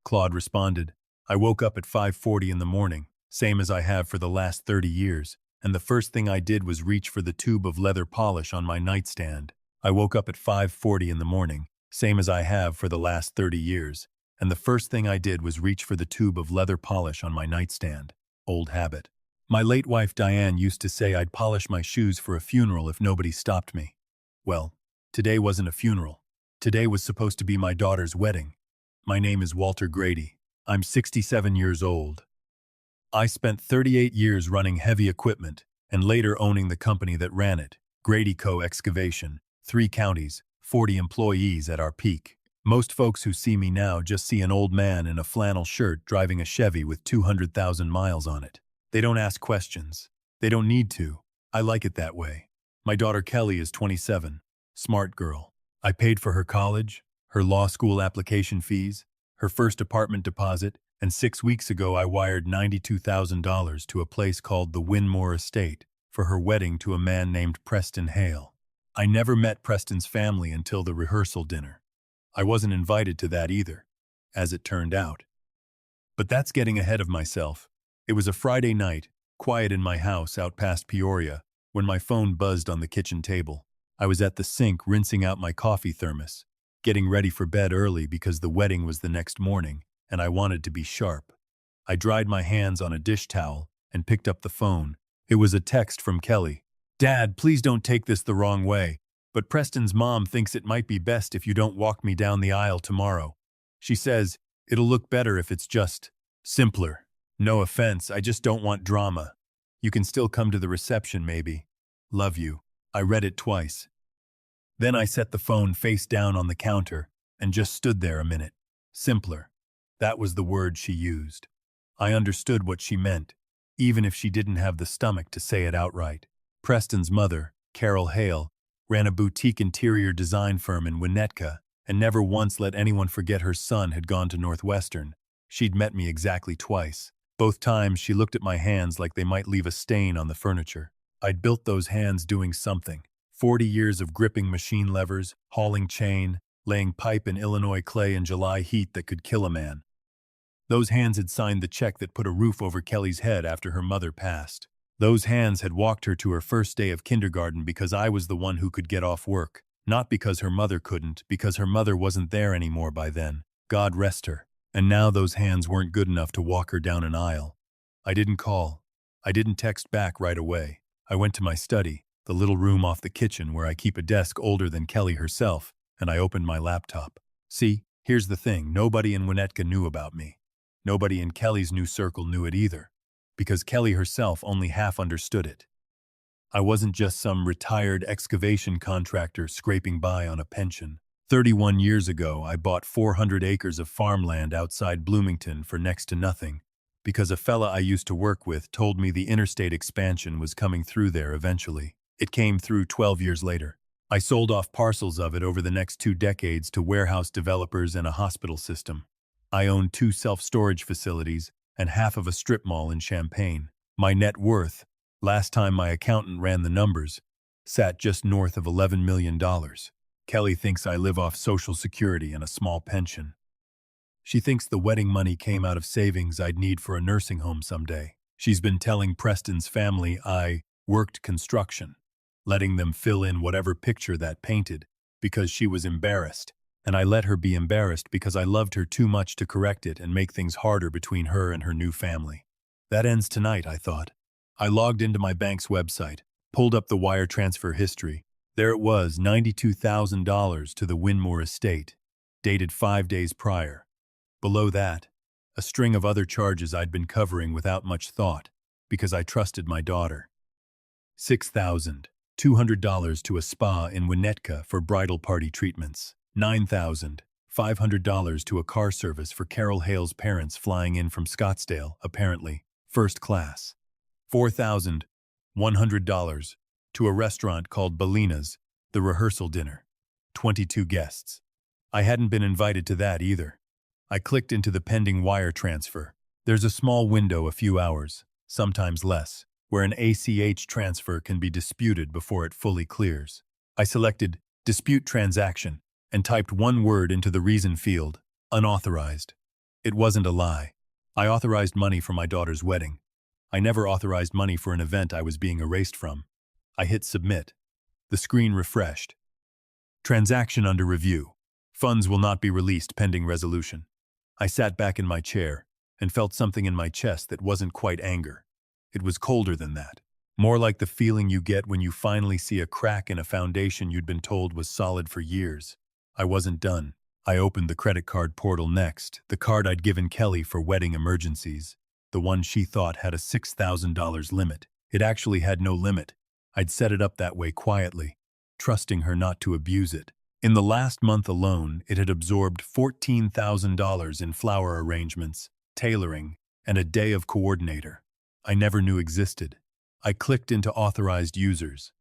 Claude responded. I woke up at 5:40 in the morning, same as I have for the last 30 years, and the first thing I did was reach for the tube of leather polish on my nightstand. I woke up at 5:40 in the morning, same as I have for the last 30 years, and the first thing I did was reach for the tube of leather polish on my nightstand. Old habit. My late wife Diane used to say I'd polish my shoes for a funeral if nobody stopped me. Well, today wasn't a funeral. Today was supposed to be my daughter's wedding. My name is Walter Grady. I'm 67 years old. I spent 38 years running heavy equipment and later owning the company that ran it, Grady Co. Excavation, 3 counties, 40 employees at our peak. Most folks who see me now just see an old man in a flannel shirt driving a Chevy with 200,000 miles on it. They don't ask questions. They don't need to. I like it that way. My daughter Kelly is 27. Smart girl. I paid for her college, her law school application fees, her first apartment deposit, and 6 weeks ago I wired $92,000 to a place called the Winmore Estate for her wedding to a man named Preston Hale. I never met Preston's family until the rehearsal dinner. I wasn't invited to that either, as it turned out. But that's getting ahead of myself. It was a Friday night, quiet in my house out past Peoria, when my phone buzzed on the kitchen table. I was at the sink rinsing out my coffee thermos, getting ready for bed early because the wedding was the next morning, and I wanted to be sharp. I dried my hands on a dish towel and picked up the phone. It was a text from Kelly. Dad, please don't take this the wrong way, but Preston's mom thinks it might be best if you don't walk me down the aisle tomorrow. She says, it'll look better if it's just simpler. No offense, I just don't want drama. You can still come to the reception maybe. Love you. I read it twice. Then I set the phone face down on the counter and just stood there a minute. Simpler. That was the word she used. I understood what she meant, even if she didn't have the stomach to say it outright. Preston's mother, Carol Hale, ran a boutique interior design firm in Winnetka and never once let anyone forget her son had gone to Northwestern. She'd met me exactly twice. Both times she looked at my hands like they might leave a stain on the furniture. I'd built those hands doing something. 40 years of gripping machine levers, hauling chain, laying pipe in Illinois clay in July heat that could kill a man. Those hands had signed the check that put a roof over Kelly's head after her mother passed. Those hands had walked her to her first day of kindergarten because I was the one who could get off work, not because her mother couldn't, because her mother wasn't there anymore by then. God rest her. And now those hands weren't good enough to walk her down an aisle. I didn't call. I didn't text back right away. I went to my study, the little room off the kitchen where I keep a desk older than Kelly herself, and I opened my laptop. See, here's the thing, nobody in Winnetka knew about me. Nobody in Kelly's new circle knew it either, because Kelly herself only half understood it. I wasn't just some retired excavation contractor scraping by on a pension. 31 years ago, I bought 400 acres of farmland outside Bloomington for next to nothing, because a fella I used to work with told me the interstate expansion was coming through there eventually. It came through 12 years later. I sold off parcels of it over the next 2 decades to warehouse developers and a hospital system. I owned 2 self-storage facilities and half of a strip mall in Champaign. My net worth, last time my accountant ran the numbers, sat just north of $11 million. Kelly thinks I live off Social Security and a small pension. She thinks the wedding money came out of savings I'd need for a nursing home someday. She's been telling Preston's family I worked construction, letting them fill in whatever picture that painted, because she was embarrassed, and I let her be embarrassed because I loved her too much to correct it and make things harder between her and her new family. That ends tonight, I thought. I logged into my bank's website, pulled up the wire transfer history. There it was, $92,000 to the Winmore Estate, dated 5 days prior. Below that, a string of other charges I'd been covering without much thought, because I trusted my daughter. $6,200 to a spa in Winnetka for bridal party treatments. $9,500 to a car service for Carol Hale's parents flying in from Scottsdale, apparently, first class. $4,100 to a restaurant called Bellina's, the rehearsal dinner. 22 guests. I hadn't been invited to that either. I clicked into the pending wire transfer. There's a small window a few hours, sometimes less, where an ACH transfer can be disputed before it fully clears. I selected Dispute Transaction and typed one word into the reason field, unauthorized. It wasn't a lie. I authorized money for my daughter's wedding. I never authorized money for an event I was being erased from. I hit submit. The screen refreshed. Transaction under review. Funds will not be released pending resolution. I sat back in my chair and felt something in my chest that wasn't quite anger. It was colder than that. More like the feeling you get when you finally see a crack in a foundation you'd been told was solid for years. I wasn't done. I opened the credit card portal next, the card I'd given Kelly for wedding emergencies, the one she thought had a $6,000 limit. It actually had no limit. I'd set it up that way quietly, trusting her not to abuse it. In the last month alone, it had absorbed $14,000 in flower arrangements, tailoring, and a day of coordinator I never knew existed. I clicked into authorized users.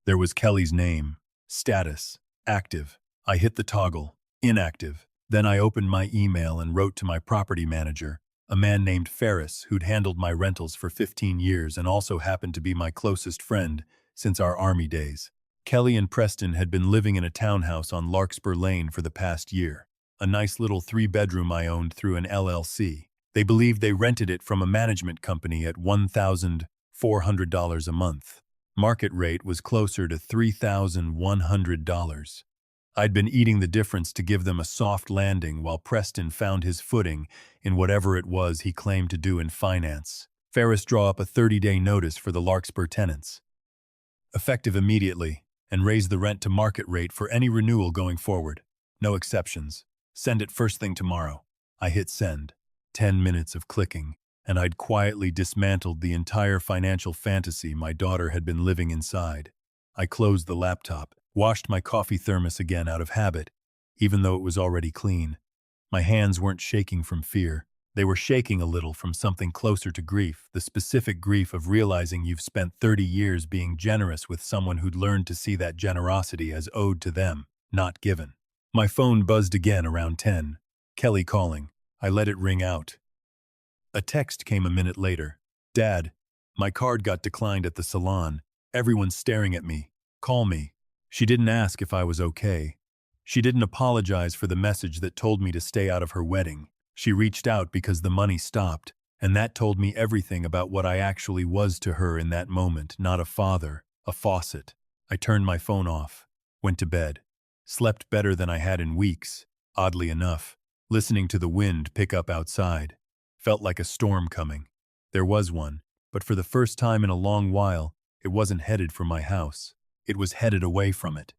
There was Kelly's name, status, active. I hit the toggle, inactive. Then I opened my email and wrote to my property manager, a man named Ferris who'd handled my rentals for 15 years and also happened to be my closest friend since our Army days. Kelly and Preston had been living in a townhouse on Larkspur Lane for the past year, a nice little 3-bedroom I owned through an LLC. They believed they rented it from a management company at $1,400 a month. Market rate was closer to $3,100. I'd been eating the difference to give them a soft landing while Preston found his footing in whatever it was he claimed to do in finance. Ferris draw up a 30-day notice for the Larkspur tenants, effective immediately, and raise the rent to market rate for any renewal going forward. No exceptions. Send it first thing tomorrow. I hit send. 10 minutes of clicking, and I'd quietly dismantled the entire financial fantasy my daughter had been living inside. I closed the laptop, washed my coffee thermos again out of habit, even though it was already clean. My hands weren't shaking from fear. They were shaking a little from something closer to grief, the specific grief of realizing you've spent 30 years being generous with someone who'd learned to see that generosity as owed to them, not given. My phone buzzed again around 10. Kelly calling. I let it ring out. A text came a minute later. Dad, my card got declined at the salon. Everyone's staring at me. Call me. She didn't ask if I was okay. She didn't apologize for the message that told me to stay out of her wedding. She reached out because the money stopped, and that told me everything about what I actually was to her in that moment, not a father, a faucet. I turned my phone off, went to bed, slept better than I had in weeks, oddly enough. Listening to the wind pick up outside. Felt like a storm coming. There was one, but for the first time in a long while, it wasn't headed for my house. It was headed away from it.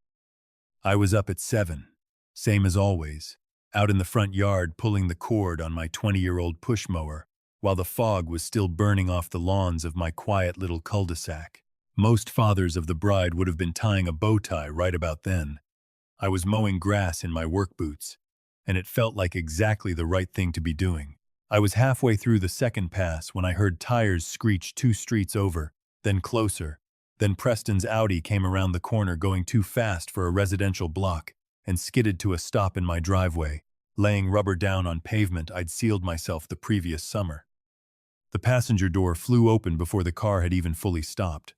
I was up at 7, same as always, out in the front yard pulling the cord on my 20-year-old push mower, while the fog was still burning off the lawns of my quiet little cul-de-sac. Most fathers of the bride would have been tying a bow tie right about then. I was mowing grass in my work boots, and it felt like exactly the right thing to be doing. I was halfway through the second pass when I heard tires screech 2 streets over, then closer. Then Preston's Audi came around the corner going too fast for a residential block and skidded to a stop in my driveway, laying rubber down on pavement I'd sealed myself the previous summer. The passenger door flew open before the car had even fully stopped.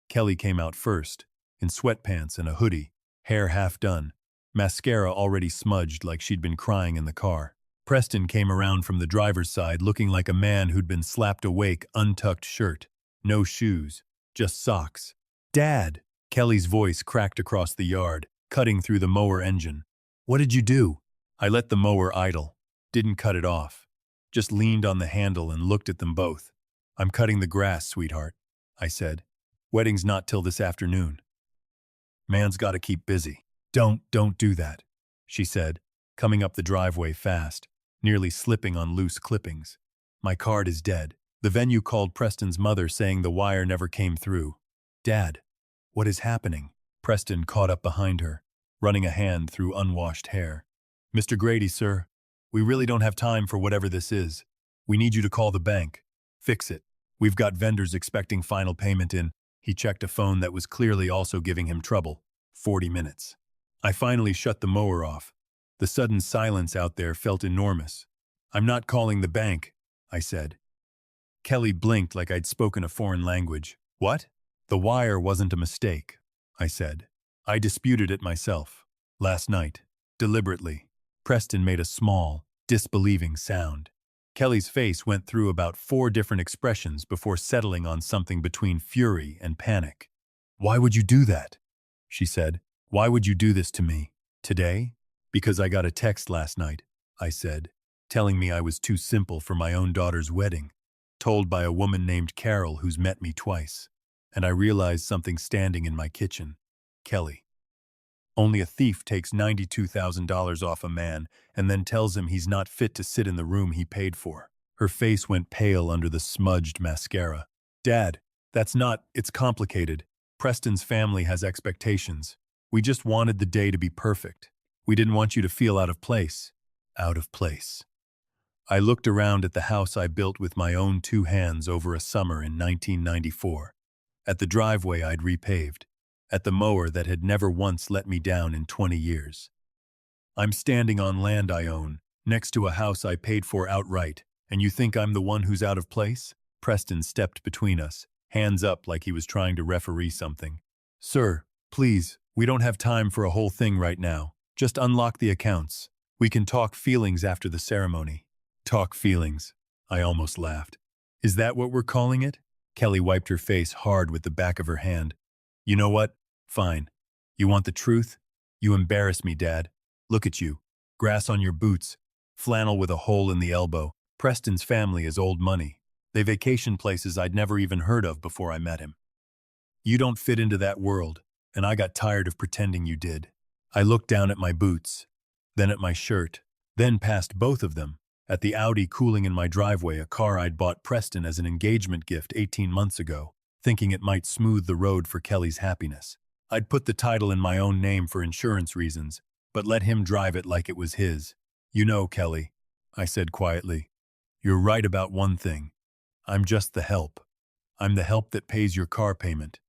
Kelly came out first, in sweatpants and a hoodie, hair half done, mascara already smudged like she'd been crying in the car. Preston came around from the driver's side looking like a man who'd been slapped awake, untucked shirt. No shoes, just socks. Dad! Kelly's voice cracked across the yard, cutting through the mower engine. What did you do? I let the mower idle. Didn't cut it off. Just leaned on the handle and looked at them both. I'm cutting the grass, sweetheart, I said. Wedding's not till this afternoon. Man's gotta keep busy. Don't do that, she said, coming up the driveway fast, nearly slipping on loose clippings. My card is dead. The venue called Preston's mother saying the wire never came through. Dad, what is happening? Preston caught up behind her, running a hand through unwashed hair. Mr. Grady, sir, we really don't have time for whatever this is. We need you to call the bank. Fix it. We've got vendors expecting final payment in. He checked a phone that was clearly also giving him trouble. 40 minutes. I finally shut the mower off. The sudden silence out there felt enormous. I'm not calling the bank, I said. Kelly blinked like I'd spoken a foreign language. What? The wire wasn't a mistake, I said. I disputed it myself. Last night, deliberately. Preston made a small, disbelieving sound. Kelly's face went through about 4 different expressions before settling on something between fury and panic. "Why would you do that?" she said. "Why would you do this to me? Today?" "Because I got a text last night," I said, telling me I was too simple for my own daughter's wedding, told by a woman named Carol who's met me twice. And I realized something standing in my kitchen. Kelly. Only a thief takes $92,000 off a man and then tells him he's not fit to sit in the room he paid for. Her face went pale under the smudged mascara. "Dad, it's complicated. Preston's family has expectations. We just wanted the day to be perfect. We didn't want you to feel out of place." Out of place. I looked around at the house I built with my own 2 hands over a summer in 1994. At the driveway I'd repaved. At the mower that had never once let me down in 20 years. I'm standing on land I own, next to a house I paid for outright, and you think I'm the one who's out of place? Preston stepped between us, hands up like he was trying to referee something. "Sir, please, we don't have time for a whole thing right now. Just unlock the accounts. We can talk feelings after the ceremony." "Talk feelings," I almost laughed. "Is that what we're calling it?" Kelly wiped her face hard with the back of her hand. "You know what? Fine. You want the truth? You embarrass me, Dad. Look at you. Grass on your boots. Flannel with a hole in the elbow. Preston's family is old money. They vacation places I'd never even heard of before I met him. You don't fit into that world, and I got tired of pretending you did." I looked down at my boots, then at my shirt, then past both of them, at the Audi cooling in my driveway, a car I'd bought Preston as an engagement gift 18 months ago, thinking it might smooth the road for Kelly's happiness. I'd put the title in my own name for insurance reasons, but let him drive it like it was his. "You know, Kelly," I said quietly, "you're right about one thing. I'm just the help. I'm the help that pays your car payment.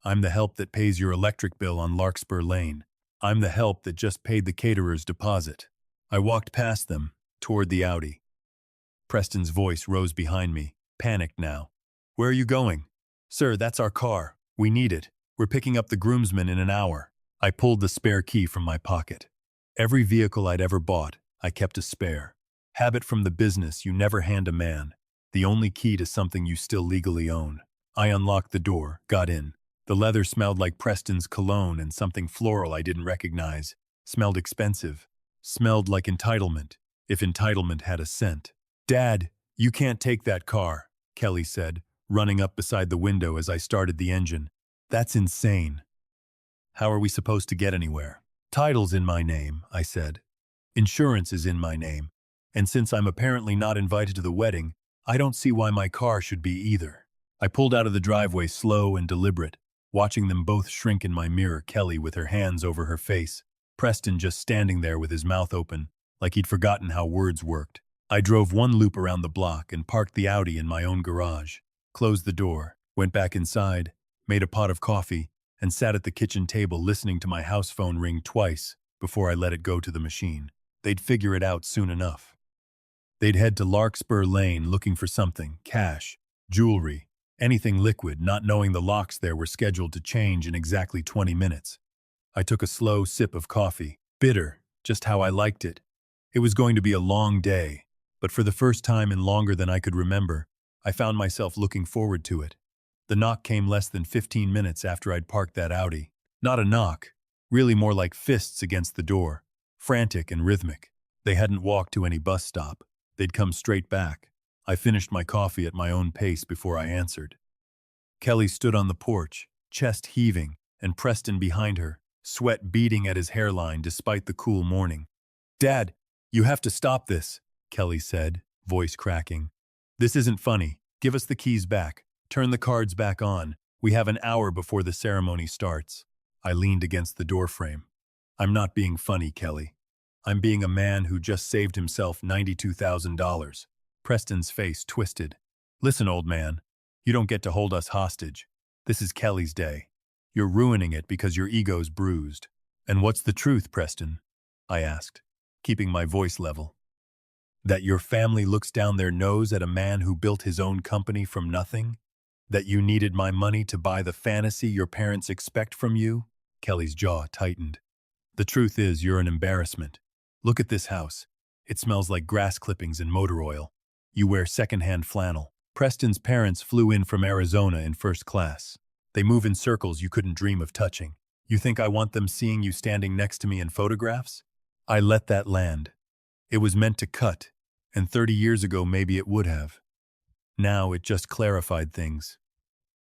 I'm the help that pays your electric bill on Larkspur Lane. I'm the help that just paid the caterer's deposit." I walked past them, toward the Audi. Preston's voice rose behind me, panicked now. "Where are you going?" "Sir, that's our car. We need it. We're picking up the groomsmen in an hour." I pulled the spare key from my pocket. Every vehicle I'd ever bought, I kept a spare. Habit from the business you never hand a man. The only key to something you still legally own. I unlocked the door, got in. The leather smelled like Preston's cologne and something floral I didn't recognize. Smelled expensive. Smelled like entitlement, if entitlement had a scent. "Dad, you can't take that car," Kelly said, running up beside the window as I started the engine. "That's insane. How are we supposed to get anywhere?" "Title's in my name," I said. "Insurance is in my name. And since I'm apparently not invited to the wedding, I don't see why my car should be either." I pulled out of the driveway slow and deliberate, watching them both shrink in my mirror, Kelly with her hands over her face, Preston just standing there with his mouth open, like he'd forgotten how words worked. I drove one loop around the block and parked the Audi in my own garage, closed the door, went back inside, made a pot of coffee, and sat at the kitchen table listening to my house phone ring twice before I let it go to the machine. They'd figure it out soon enough. They'd head to Larkspur Lane looking for something, cash, jewelry, anything liquid, not knowing the locks there were scheduled to change in exactly 20 minutes. I took a slow sip of coffee, bitter, just how I liked it. It was going to be a long day, but for the first time in longer than I could remember, I found myself looking forward to it. The knock came less than 15 minutes after I'd parked that Audi. Not a knock, really more like fists against the door, frantic and rhythmic. They hadn't walked to any bus stop. They'd come straight back. I finished my coffee at my own pace before I answered. Kelly stood on the porch, chest heaving, and Preston behind her, sweat beading at his hairline despite the cool morning. "Dad, you have to stop this," Kelly said, voice cracking. "This isn't funny. Give us the keys back. Turn the cards back on. We have an hour before the ceremony starts." I leaned against the doorframe. "I'm not being funny, Kelly. I'm being a man who just saved himself $92,000. Preston's face twisted. "Listen, old man, you don't get to hold us hostage. This is Kelly's day. You're ruining it because your ego's bruised." "And what's the truth, Preston?" I asked, keeping my voice level. "That your family looks down their nose at a man who built his own company from nothing? That you needed my money to buy the fantasy your parents expect from you?" Kelly's jaw tightened. "The truth is you're an embarrassment. Look at this house. It smells like grass clippings and motor oil. You wear secondhand flannel. Preston's parents flew in from Arizona in first class. They move in circles you couldn't dream of touching. You think I want them seeing you standing next to me in photographs? I let that land. It was meant to cut, and 30 years ago maybe it would have. Now it just clarified things.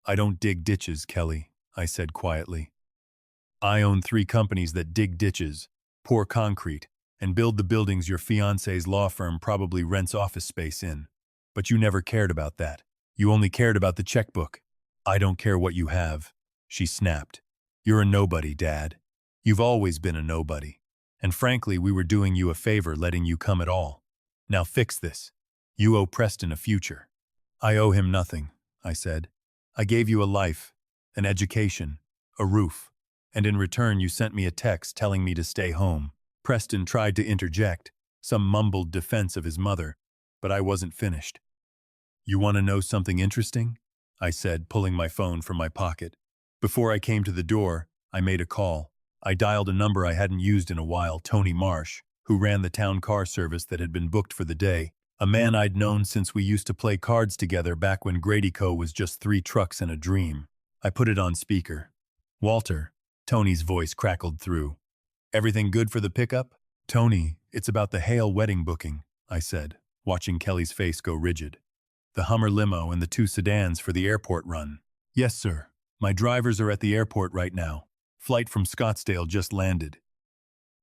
I don't dig ditches, Kelly, I said quietly. I own 3 companies that dig ditches, pour concrete, and build the buildings your fiancé's law firm probably rents office space in. But you never cared about that. You only cared about the checkbook. I don't care what you have, she snapped. You're a nobody, Dad. You've always been a nobody. And frankly, we were doing you a favor letting you come at all. Now fix this. You owe Preston a future. I owe him nothing, I said. I gave you a life, an education, a roof, and in return you sent me a text telling me to stay home. Preston tried to interject, some mumbled defense of his mother, but I wasn't finished. You want to know something interesting? I said, pulling my phone from my pocket. Before I came to the door, I made a call. I dialed a number I hadn't used in a while, Tony Marsh, who ran the town car service that had been booked for the day, a man I'd known since we used to play cards together back when Grady Co. was just 3 trucks and a dream. I put it on speaker. Walter, Tony's voice crackled through. Everything good for the pickup? Tony, it's about the Hale wedding booking, I said, watching Kelly's face go rigid. The Hummer limo and the 2 sedans for the airport run. Yes, sir. My drivers are at the airport right now. Flight from Scottsdale just landed.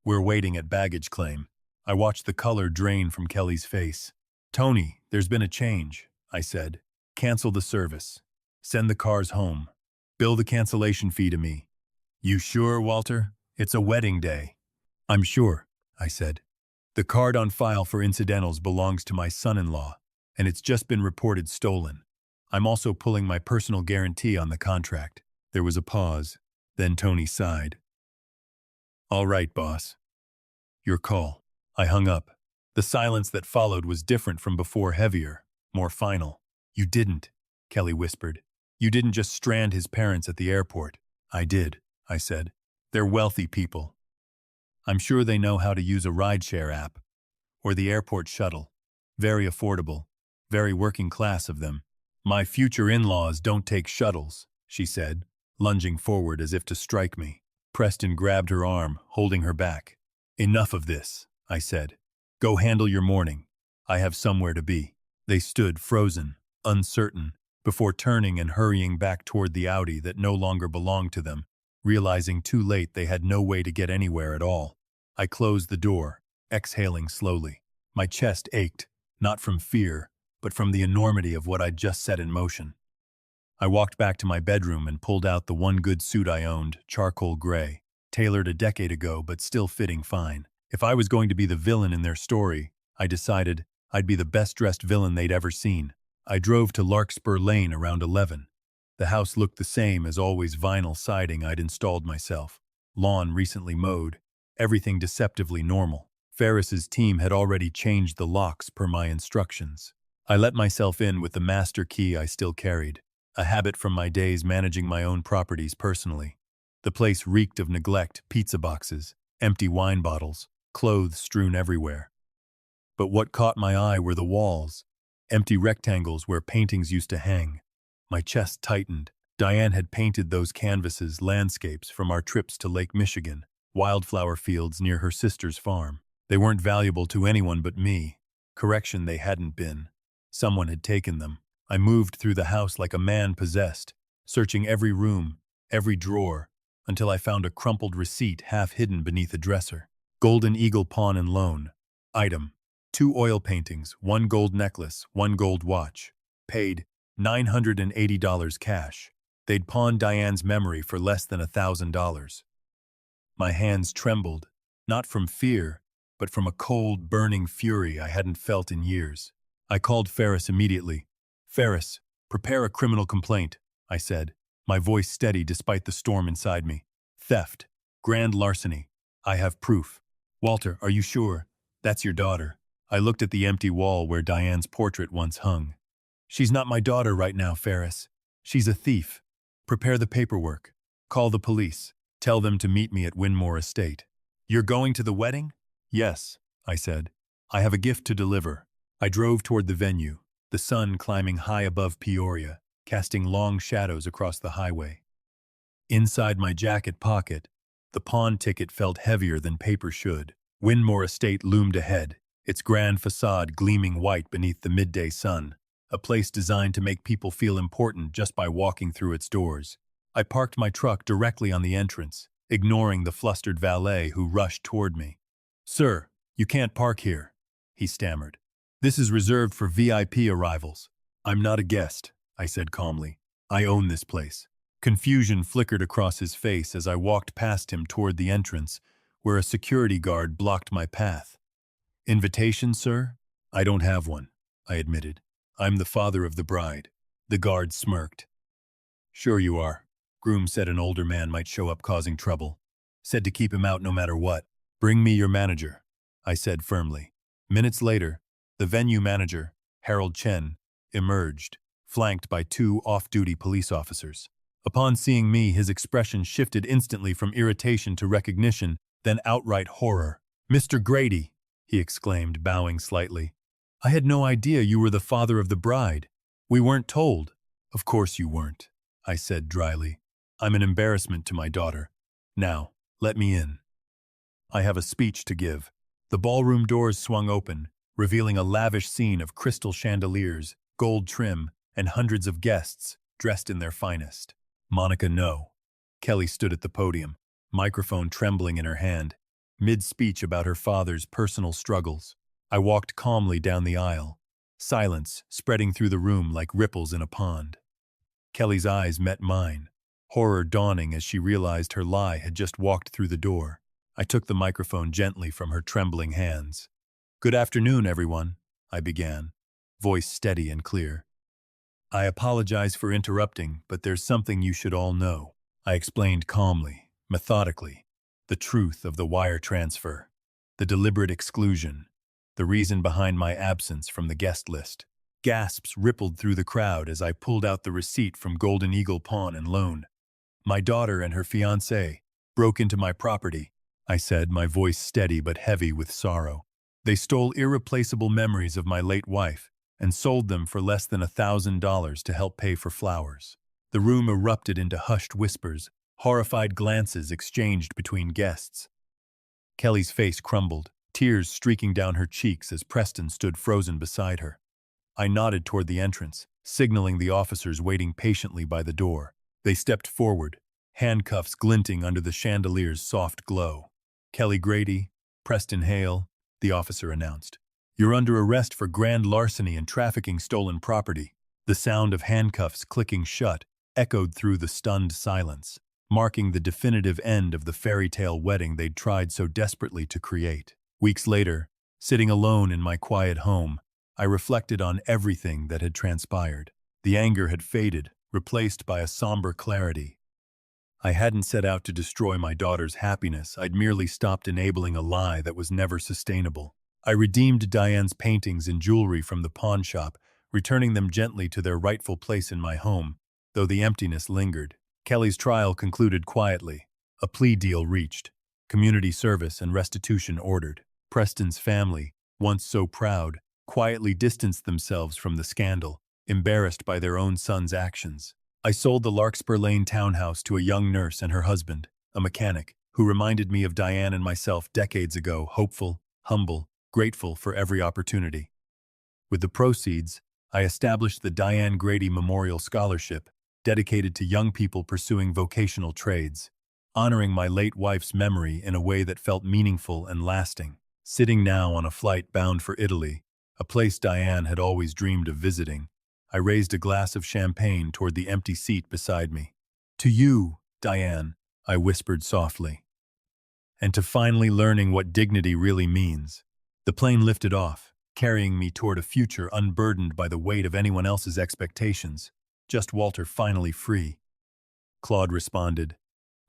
We're waiting at baggage claim. I watched the color drain from Kelly's face. Tony, there's been a change, I said. Cancel the service. Send the cars home. Bill the cancellation fee to me. You sure, Walter? It's a wedding day. I'm sure, I said. The card on file for incidentals belongs to my son-in-law, and it's just been reported stolen. I'm also pulling my personal guarantee on the contract. There was a pause. Then Tony sighed. All right, boss. Your call. I hung up. The silence that followed was different from before, heavier, more final. You didn't, Kelly whispered. You didn't just strand his parents at the airport. I did, I said. They're wealthy people. I'm sure they know how to use a rideshare app. Or the airport shuttle. Very affordable. Very working class of them. My future in-laws don't take shuttles, she said, lunging forward as if to strike me. Preston grabbed her arm, holding her back. Enough of this, I said. Go handle your morning. I have somewhere to be. They stood frozen, uncertain, before turning and hurrying back toward the Audi that no longer belonged to them, realizing too late they had no way to get anywhere at all. I closed the door, exhaling slowly. My chest ached, not from fear, but from the enormity of what I'd just set in motion. I walked back to my bedroom and pulled out the one good suit I owned, charcoal gray, tailored a decade ago but still fitting fine. If I was going to be the villain in their story, I decided I'd be the best-dressed villain they'd ever seen. I drove to Larkspur Lane around 11. The house looked the same as always, vinyl siding I'd installed myself. Lawn recently mowed. Everything deceptively normal. Ferris's team had already changed the locks per my instructions. I let myself in with the master key I still carried, a habit from my days managing my own properties personally. The place reeked of neglect, pizza boxes, empty wine bottles, clothes strewn everywhere. But what caught my eye were the walls, empty rectangles where paintings used to hang. My chest tightened. Diane had painted those canvases, landscapes from our trips to Lake Michigan, wildflower fields near her sister's farm. They weren't valuable to anyone but me. Correction, they hadn't been. Someone had taken them. I moved through the house like a man possessed, searching every room, every drawer, until I found a crumpled receipt half hidden beneath a dresser. Golden Eagle Pawn and Loan. Item: 2 oil paintings, 1 gold necklace, 1 gold watch. Paid $980 cash. They'd pawned Diane's memory for less than $1,000. My hands trembled, not from fear, but from a cold, burning fury I hadn't felt in years. I called Ferris immediately. Ferris, prepare a criminal complaint, I said, my voice steady despite the storm inside me. Theft. Grand larceny. I have proof. Walter, are you sure? That's your daughter. I looked at the empty wall where Diane's portrait once hung. She's not my daughter right now, Ferris. She's a thief. Prepare the paperwork. Call the police. Tell them to meet me at Winmore Estate. You're going to the wedding? Yes, I said. I have a gift to deliver. I drove toward the venue, the sun climbing high above Peoria, casting long shadows across the highway. Inside my jacket pocket, the pawn ticket felt heavier than paper should. Winmore Estate loomed ahead, its grand facade gleaming white beneath the midday sun, a place designed to make people feel important just by walking through its doors. I parked my truck directly on the entrance, ignoring the flustered valet who rushed toward me. "Sir, you can't park here," he stammered. "This is reserved for VIP arrivals." "I'm not a guest," I said calmly. "I own this place." Confusion flickered across his face as I walked past him toward the entrance, where a security guard blocked my path. "Invitation, sir?" "I don't have one," I admitted. "I'm the father of the bride." The guard smirked. "Sure you are." Groom said an older man might show up causing trouble. Said to keep him out no matter what. "Bring me your manager," I said firmly. Minutes later, the venue manager, Harold Chen, emerged, flanked by two off-duty police officers. Upon seeing me, his expression shifted instantly from irritation to recognition, then outright horror. "Mr. Grady," he exclaimed, bowing slightly. "I had no idea you were the father of the bride. We weren't told." "Of course you weren't," I said dryly. "I'm an embarrassment to my daughter. Now, let me in. I have a speech to give." The ballroom doors swung open, revealing a lavish scene of crystal chandeliers, gold trim, and hundreds of guests dressed in their finest. "Monica, no." Kelly stood at the podium, microphone trembling in her hand, mid-speech about her father's personal struggles. I walked calmly down the aisle, silence spreading through the room like ripples in a pond. Kelly's eyes met mine, horror dawning as she realized her lie had just walked through the door. I took the microphone gently from her trembling hands. "Good afternoon, everyone," I began, voice steady and clear. "I apologize for interrupting, but there's something you should all know." I explained calmly, methodically, the truth of the wire transfer, the deliberate exclusion, the reason behind my absence from the guest list. Gasps rippled through the crowd as I pulled out the receipt from Golden Eagle Pawn and Loan. "My daughter and her fiancé broke into my property," I said, my voice steady but heavy with sorrow. "They stole irreplaceable memories of my late wife and sold them for less than $1,000 to help pay for flowers." The room erupted into hushed whispers, horrified glances exchanged between guests. Kelly's face crumbled, tears streaking down her cheeks as Preston stood frozen beside her. I nodded toward the entrance, signaling the officers waiting patiently by the door. They stepped forward, handcuffs glinting under the chandelier's soft glow. "Kelly Grady, Preston Hale," the officer announced. "You're under arrest for grand larceny and trafficking stolen property." The sound of handcuffs clicking shut echoed through the stunned silence, marking the definitive end of the fairy tale wedding they'd tried so desperately to create. Weeks later, sitting alone in my quiet home, I reflected on everything that had transpired. The anger had faded, replaced by a somber clarity. I hadn't set out to destroy my daughter's happiness. I'd merely stopped enabling a lie that was never sustainable. I redeemed Diane's paintings and jewelry from the pawn shop, returning them gently to their rightful place in my home, though the emptiness lingered. Kelly's trial concluded quietly. A plea deal reached. Community service and restitution ordered. Preston's family, once so proud, quietly distanced themselves from the scandal, embarrassed by their own son's actions. I sold the Larkspur Lane townhouse to a young nurse and her husband, a mechanic, who reminded me of Diane and myself decades ago, hopeful, humble, grateful for every opportunity. With the proceeds, I established the Diane Grady Memorial Scholarship, dedicated to young people pursuing vocational trades, honoring my late wife's memory in a way that felt meaningful and lasting. Sitting now on a flight bound for Italy, a place Diane had always dreamed of visiting, I raised a glass of champagne toward the empty seat beside me. "To you, Diane," I whispered softly. "And to finally learning what dignity really means." The plane lifted off, carrying me toward a future unburdened by the weight of anyone else's expectations. Just Walter finally free. Claude responded,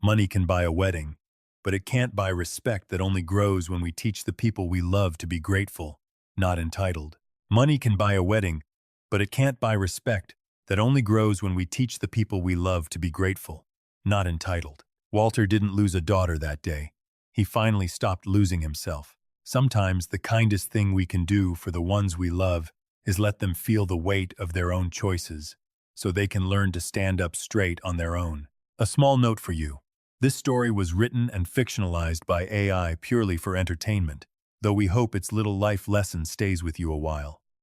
"Money can buy a wedding, but it can't buy respect that only grows when we teach the people we love to be grateful, not entitled. Money can buy a wedding, but it can't buy respect that only grows when we teach the people we love to be grateful, not entitled." Walter didn't lose a daughter that day. He finally stopped losing himself. Sometimes the kindest thing we can do for the ones we love is let them feel the weight of their own choices, so they can learn to stand up straight on their own. A small note for you. This story was written and fictionalized by AI purely for entertainment, though we hope its little life lesson stays with you a while.